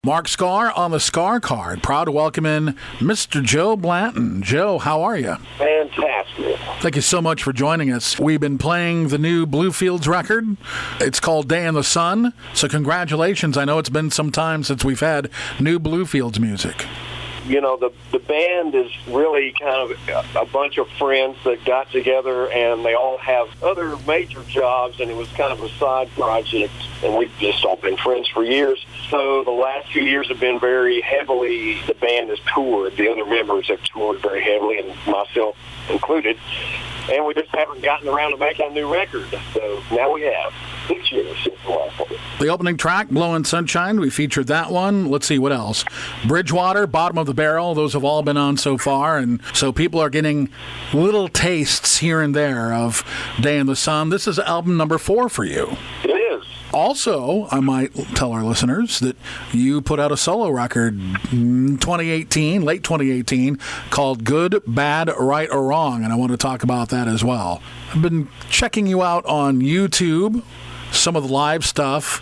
Mark Skaar on the Skaar Kaard. Proud to welcome in Mr. Joe Blanton. Joe, how are you? Fantastic. Thank you so much for joining us. We've been playing the new Bluefields record. It's called Day in the Sun. So congratulations. I know it's been some time since we've had new Bluefields music. You know, the band is really kind of a bunch of friends that got together, and they all have other major jobs, and it was kind of a side project, and we've just all been friends for years. So the last few years have been very heavily, the band has toured. The other members have toured very heavily, and myself included, and we just haven't gotten around to making a new record. So now we have 6 years since the last one. The opening track, Blowin' Sunshine, we featured that one. Let's see, what else? Bridgewater, Bottom of the Barrel, those have all been on so far, and so people are getting little tastes here and there of Day in the Sun. This is album number 4 for you. It is. Also, I might tell our listeners that you put out a solo record in 2018, late 2018, called Good, Bad, Right, or Wrong, and I want to talk about that as well. I've been checking you out on YouTube, some of the live stuff,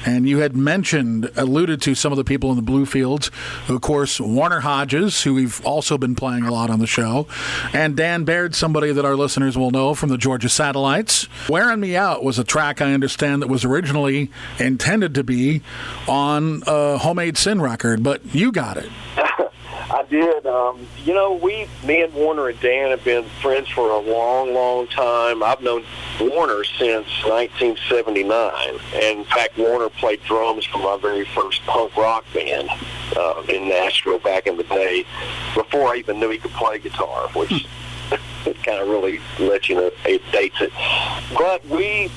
and you had alluded to some of the people in the Bluefields. Of course, Warner Hodges, who we've also been playing a lot on the show, and Dan Baird, somebody that our listeners will know from the Georgia Satellites. Wearing Me Out was a track, I understand, that was originally intended to be on a Homemade Sin record, but you got it. I did. You know, me and Warner and Dan have been friends for a long, long time. I've known Warner since 1979. And in fact, Warner played drums for my very first punk rock band in Nashville back in the day, before I even knew he could play guitar, which it kind of really lets you know, it dates it. But we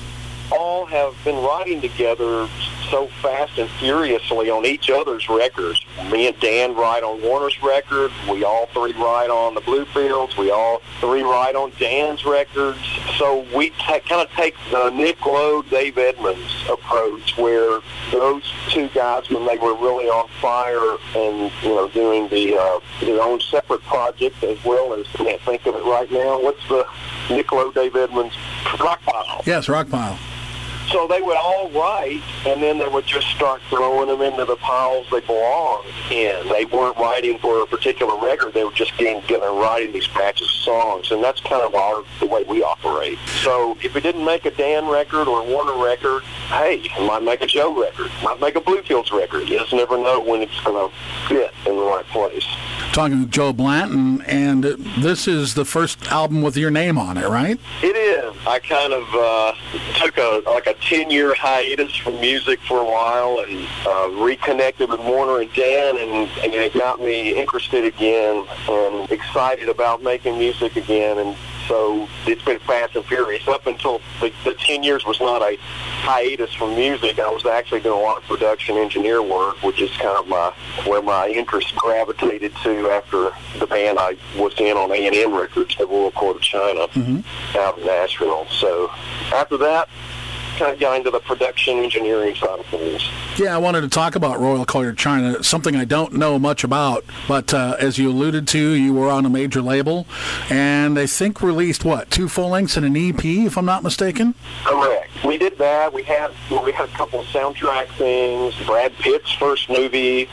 all have been writing together so fast and furiously on each other's records. Me and Dan write on Warner's record. We all three write on the Bluefields. We all three write on Dan's records. So we kind of take the Nick Lowe, Dave Edmunds approach, where those two guys, when they were really on fire and, you know, doing their own separate project, as well as, I can't think of it right now, what's the Nick Lowe, Dave Edmunds, Rockpile? Yes, Rockpile. So they would all write, and then they would just start throwing them into the piles they belonged in. They weren't writing for a particular record. They were just getting together and writing these batches of songs, and that's kind of the way we operate. So if we didn't make a Dan record or a Warner record, hey, it might make a Joe record, might make a Bluefields record. You just never know when it's going to fit in the right place. Talking with Joe Blanton, and this is the first album with your name on it, right? It is. I kind of took a 10-year hiatus from music for a while and reconnected with Warner and Dan, and it got me interested again and excited about making music again. And so it's been fast and furious. Up until the 10 years was not a hiatus from music. I was actually doing a lot of production engineer work, which is kind of where my interest gravitated to after the band I was in on A&M Records, the Royal Court of China, out in Nashville. So after that, kind of got into the production engineering side of things. Yeah, I wanted to talk about Royal Court of China, something I don't know much about, but as you alluded to, you were on a major label, and I think released, 2 full lengths and an EP, if I'm not mistaken? Correct. We did that. We had a couple of soundtrack things, Brad Pitt's first movie.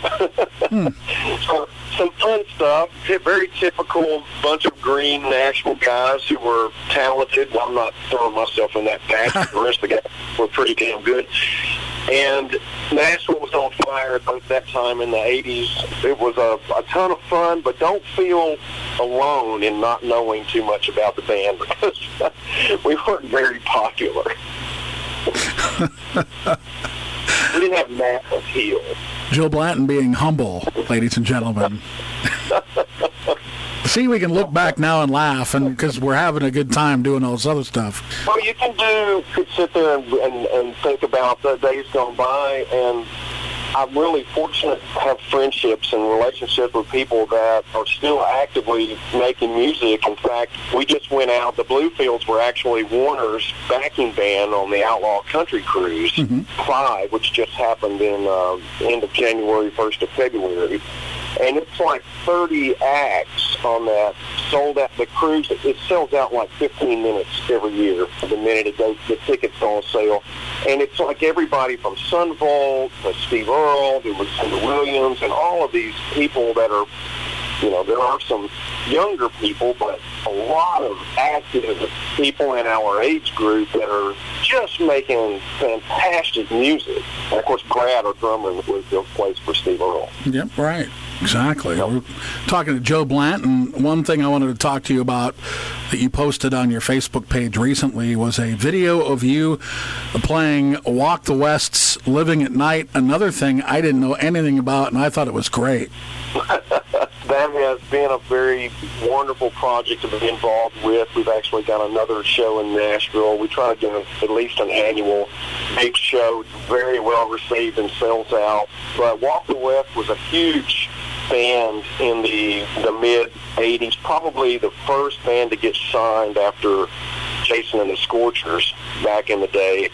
So some fun stuff. Very typical bunch of green Nashville guys who were talented. Well, I'm not throwing myself in that basket. The rest of the guys were pretty damn good. And Nashville was on fire at that time in the 80s. It was a ton of fun, but don't feel alone in not knowing too much about the band, because we weren't very popular. We didn't have massive heels. Joe Blanton being humble, ladies and gentlemen. See, we can look back now and laugh, and because we're having a good time doing all this other stuff. Well, you could sit there and think about the days gone by, and I'm really fortunate to have friendships and relationships with people that are still actively making music. In fact, we just went out. The Bluefields were actually Warner's backing band on the Outlaw Country Cruise 5, which just happened in end of January, 1st of February. And it's like 30 acts on that. Sold out. The cruise, it sells out in like 15 minutes every year. The minute it goes, the tickets on sale. And it's like everybody from Sunvolt to Steve Earle to Lucinda Williams and all of these people that are, there are some younger people, but a lot of active people in our age group that are just making fantastic music. And, of course, Brad, our drummer in the Bluefields, plays for Steve Earle. Yep, right. Exactly. Yep. We're talking to Joe Blanton. One thing I wanted to talk to you about that you posted on your Facebook page recently was a video of you playing Walk the West's Living at Night, another thing I didn't know anything about, and I thought it was great. That has been a very wonderful project to be involved with. We've actually got another show in Nashville. We try to do at least an annual big show, very well received and sells out. But Walk the West was a huge band in the mid-'80s, probably the first band to get signed after Jason and the Scorchers back in the day,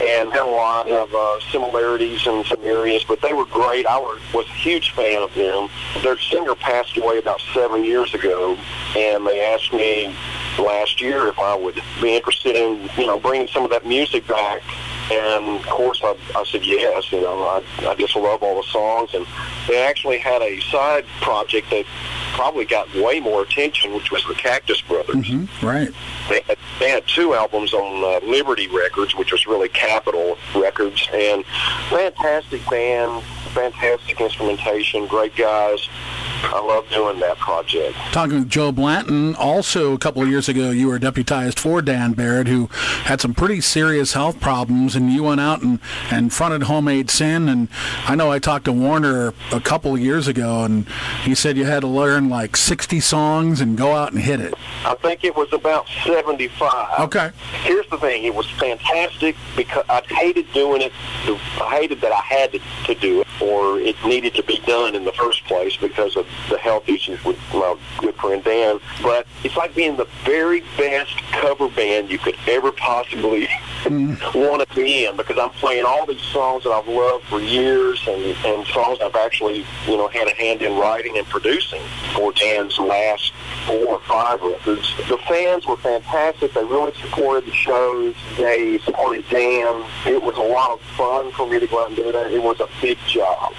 and had a lot of similarities in some areas, but they were great. I was a huge fan of them. Their singer passed away about 7 years ago, and they asked me last year if I would be interested in, bringing some of that music back. And, of course, I said yes. I just love all the songs. And they actually had a side project that probably got way more attention, which was the Cactus Brothers. Mm-hmm. Right. They had 2 albums on Liberty Records, which was really Capitol Records. And fantastic band, fantastic instrumentation, great guys. I love doing that project. Talking with Joe Blanton, also a couple of years ago, you were deputized for Dan Baird, who had some pretty serious health problems, and you went out and fronted Homemade Sin. And I know I talked to Warner a couple of years ago, and he said you had to learn like 60 songs and go out and hit it. I think it was about 75. Okay. Here's the thing. It was fantastic because I hated doing it. I hated that I had to do it, or it needed to be done in the first place because of the health issues with my good friend Dan. But it's like being the very best cover band you could ever possibly want to be in, because I'm playing all these songs that I've loved for years and songs I've actually, had a hand in writing and producing for Dan's last 4 or 5 records. The fans were fantastic. They really supported the shows. They supported Dan. It was a lot of fun for me to go out and do that. It was a big job.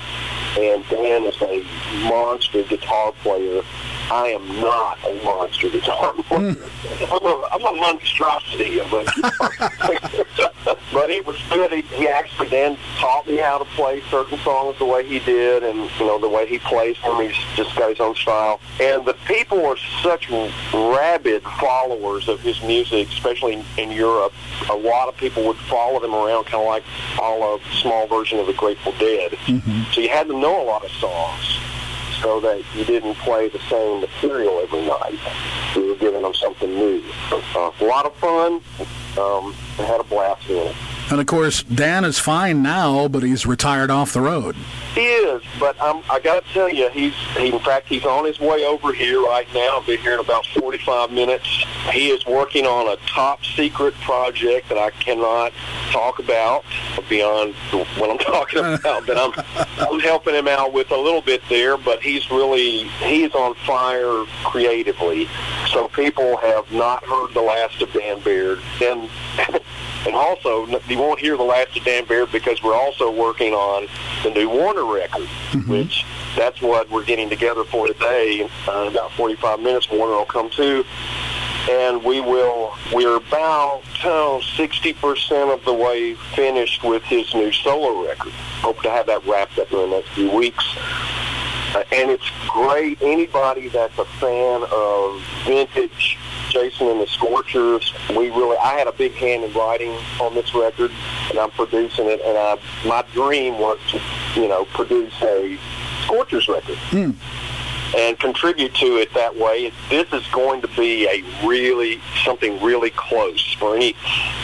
And Dan is a monster guitar player. I am not a monster guitar player. I'm a monstrosity of a but it was good. He actually then taught me how to play certain songs the way he did, and the way he plays them. He's just got his own style. And the people are such rabid followers of his music, especially in Europe. A lot of people would follow them around, kind of like a small version of the Grateful Dead. Mm-hmm. So you had to know a lot of songs, so that you didn't play the same material every night. You were giving them something new. A lot of fun. I had a blast in it. And, of course, Dan is fine now, but he's retired off the road. He is, but I got to tell you, he's on his way over here right now. I'll be here in about 45 minutes. He is working on a top-secret project that I cannot talk about beyond what I'm talking about, but I'm helping him out with a little bit there, but he's on fire creatively. So people have not heard the last of Dan Baird. And also, you won't hear the last of Dan Baird because we're also working on the new Warner record, which that's what we're getting together for today. In about 45 minutes, Warner will come too. And we're about 60% of the way finished with his new solo record. Hope to have that wrapped up in the next few weeks. And it's great. Anybody that's a fan of vintage Jason and the Scorchers, I had a big hand in writing on this record, and I'm producing it, and my dream was to, produce a Scorchers record. And contribute to it that way. This is going to be something really close for any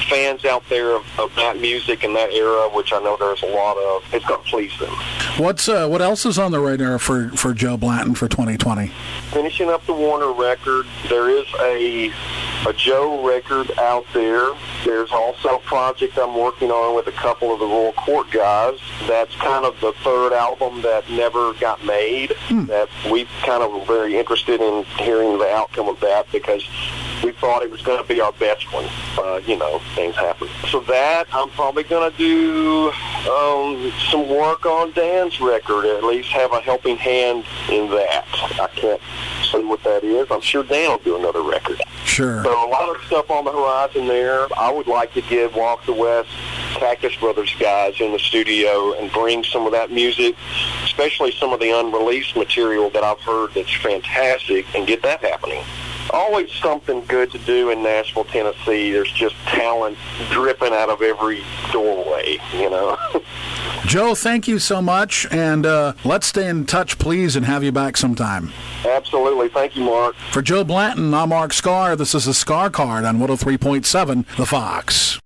fans out there of that music and that era, which I know there's a lot of. It's going to please them. What else is on the radar for Joe Blanton for 2020? Finishing up the Warner record, there is a Joe record out there. There's also a project I'm working on with a couple of the Royal Court guys. That's kind of the third album that never got made. That we kind of were very interested in hearing the outcome of that, because we thought it was going to be our best one. Things happen. So that, I'm probably going to do some work on Dan's record, at least have a helping hand in that. I can't say what that is. I'm sure Dan will do another record. Sure. So a lot of stuff on the horizon there. I would like to get Walk the West, Cactus Brothers guys in the studio and bring some of that music, especially some of the unreleased material that I've heard that's fantastic, and get that happening. Always something good to do in Nashville, Tennessee. There's just talent dripping out of every doorway, Joe, thank you so much, and let's stay in touch, please, and have you back sometime. Absolutely. Thank you, Mark. For Joe Blanton, I'm Mark Skaar. This is the Skaar Kaard on 103.7 The Fox.